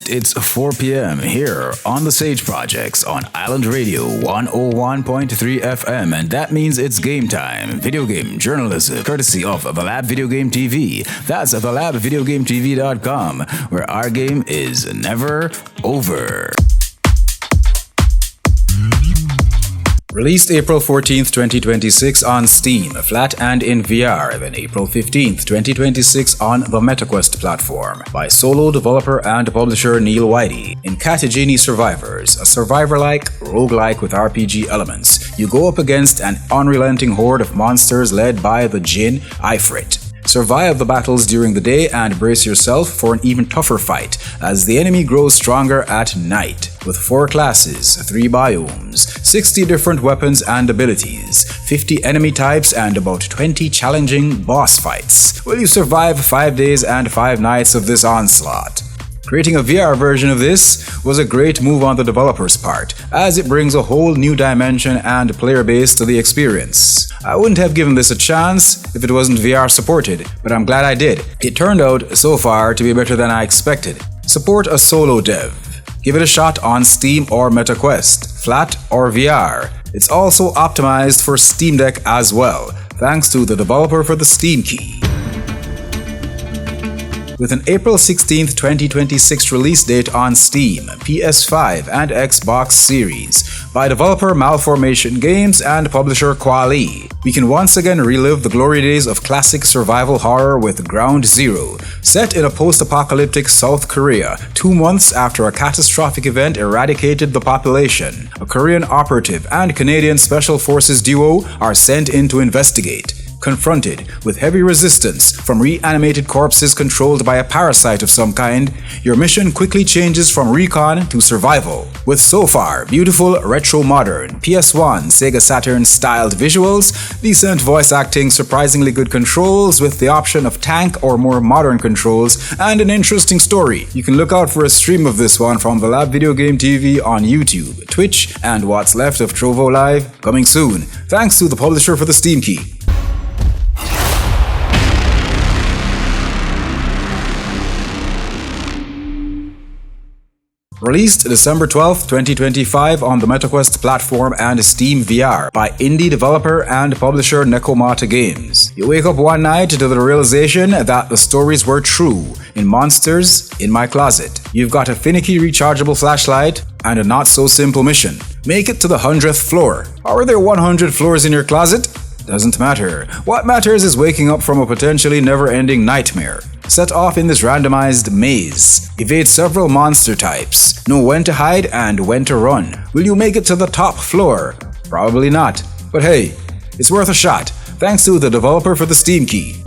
It's 4 p.m. here on the Sage Projects on Island Radio 101.3 FM, and that means it's game time. Video game journalism, courtesy of The Lab Video Game TV. That's thelabvideogametv.com, where our game is never over. Released April 14th, 2026 on Steam, flat and in VR, then April 15th, 2026 on the MetaQuest platform by solo developer and publisher Neil Whitey. In Catagini Survivors, a survivor-like, roguelike with RPG elements, you go up against an unrelenting horde of monsters led by the Djinn Ifrit. Survive the battles during the day and brace yourself for an even tougher fight as the enemy grows stronger at night. With 4 classes, 3 biomes, 60 different weapons and abilities, 50 enemy types, and about 20 challenging boss fights. Will you survive 5 days and 5 nights of this onslaught? Creating a VR version of this was a great move on the developer's part, as it brings a whole new dimension and player base to the experience. I wouldn't have given this a chance if it wasn't VR supported, but I'm glad I did. It turned out so far to be better than I expected. Support a solo dev. Give it a shot on Steam or MetaQuest, flat or VR. It's also optimized for Steam Deck as well, thanks to the developer for the Steam key. With an April 16th, 2026 release date on Steam, PS5 and Xbox Series by developer Malformation Games and publisher Quali, we can once again relive the glory days of classic survival horror with Ground Zero, set in a post-apocalyptic South Korea, 2 months after a catastrophic event eradicated the population. A Korean operative and Canadian Special Forces duo are sent in to investigate. Confronted with heavy resistance from reanimated corpses controlled by a parasite of some kind, your mission quickly changes from recon to survival. With so far beautiful retro-modern PS1 Sega Saturn styled visuals, decent voice acting, surprisingly good controls with the option of tank or more modern controls, and an interesting story. You can look out for a stream of this one from the Lab Video Game TV on YouTube, Twitch, and what's left of Trovo Live coming soon, thanks to the publisher for the Steam key. Released December 12th, 2025 on the MetaQuest platform and Steam VR by indie developer and publisher Nekomata Games. You wake up one night to the realization that the stories were true in Monsters in My Closet. You've got a finicky rechargeable flashlight and a not-so-simple mission. Make it to the 100th floor. Are there 100 floors in your closet? Doesn't matter. What matters is waking up from a potentially never-ending nightmare. Set off in this randomized maze. Evade several monster types. Know when to hide and when to run. Will you make it to the top floor? Probably not. But hey, it's worth a shot, thanks to the developer for the Steam key.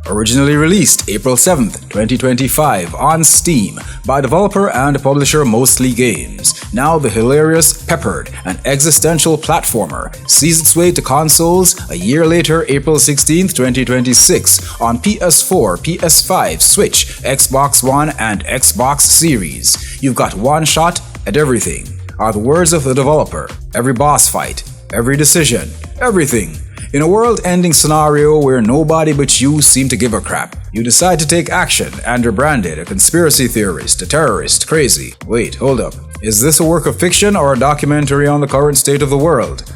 Originally released April 7th, 2025 on Steam by developer and publisher Mostly Games. Now the hilarious, peppered, and existential platformer sees its way to consoles a year later, April 16th, 2026 on PS4, PS5, Switch, Xbox One, and Xbox Series. You've got one shot at everything, are the words of the developer. Every boss fight, every decision, everything. In a world-ending scenario where nobody but you seem to give a crap, you decide to take action and are branded a conspiracy theorist, a terrorist, crazy. Wait, hold up. Is this a work of fiction or a documentary on the current state of the world?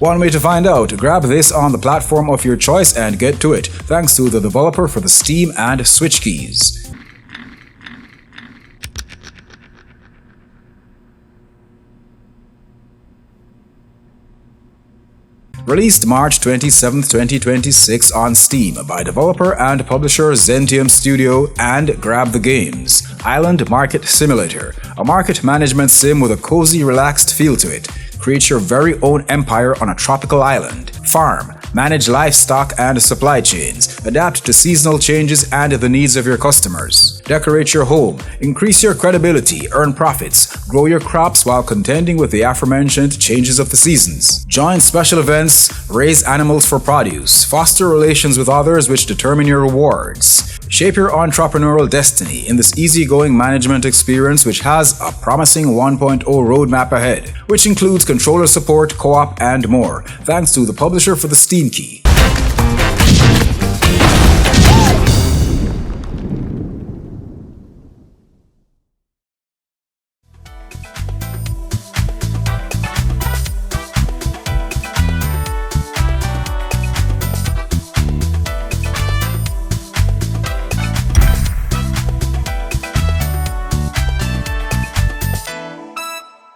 One way to find out, grab this on the platform of your choice and get to it, thanks to the developer for the Steam and Switch keys. Released March 27th, 2026 on Steam by developer and publisher Zentium Studio and Grab the Games. Island Market Simulator, a market management sim with a cozy, relaxed feel to it. Create your very own empire on a tropical island. Farm, manage livestock and supply chains, adapt to seasonal changes and the needs of your customers. Decorate your home, increase your credibility, earn profits, grow your crops while contending with the aforementioned changes of the seasons. Join special events, raise animals for produce, foster relations with others which determine your rewards. Shape your entrepreneurial destiny in this easygoing management experience which has a promising 1.0 roadmap ahead, which includes controller support, co-op, and more, thanks to the publisher for the Steam key.